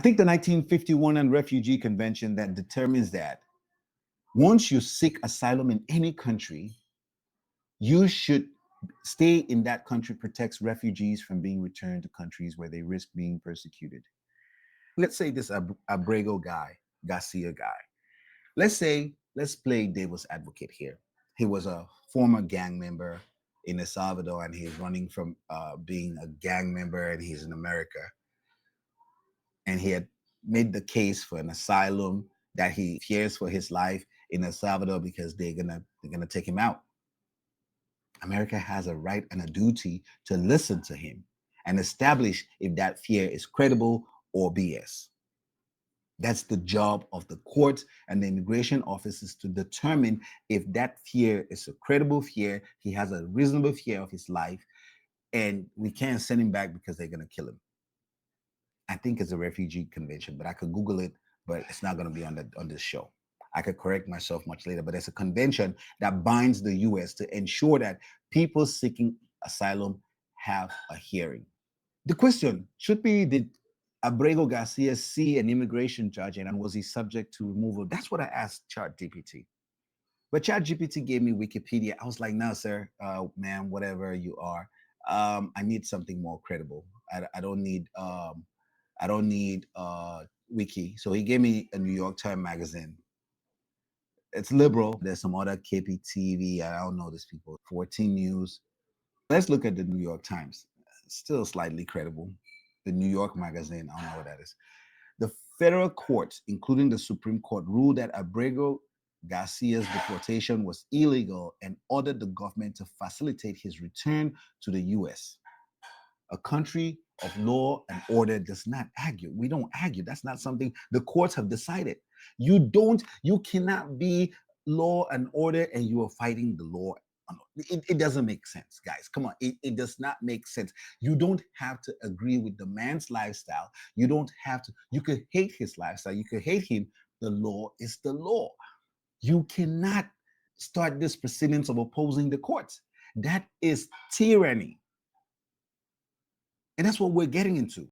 I think the 1951 and Refugee Convention that determines that once you seek asylum in any country, you should stay in that country, protects refugees from being returned to countries where they risk being persecuted. Let's say this Abrego Garcia guy. Let's play devil's advocate here. He was a former gang member in El Salvador, and he's running from being a gang member, and he's in America. And he had made the case for an asylum that he fears for his life in El Salvador because they're gonna take him out. America has a right and a duty to listen to him and establish if that fear is credible or BS. That's the job of the courts and the immigration offices to determine if that fear is a credible fear, he has a reasonable fear of his life, and we can't send him back because they're going to kill him. I think it's a refugee convention, but I could Google it, but it's not going to be on this show. I could correct myself much later, but it's a convention that binds the US to ensure that people seeking asylum have a hearing. The question should be, did Abrego Garcia see an immigration judge and was he subject to removal? That's what I asked ChatGPT. But ChatGPT gave me Wikipedia. I was like, no, sir, ma'am, whatever you are. I need something more credible. I don't need wiki. So he gave me a New York Times magazine. It's liberal. There's some other KPTV. I don't know these people. 14 News. Let's look at the New York Times. Still slightly credible. The New York Magazine. I don't know what that is. The federal courts, including the Supreme Court, ruled that Abrego Garcia's deportation was illegal and ordered the government to facilitate his return to the US. A country of law and order does not argue. We don't argue. That's not something the courts have decided. You cannot be law and order and you are fighting the law. It doesn't make sense, guys. Come on. It does not make sense. You don't have to agree with the man's lifestyle. You don't have to. You could hate his lifestyle. You could hate him. The law is the law. You cannot start this proceedings of opposing the courts. That is tyranny. And that's what we're getting into.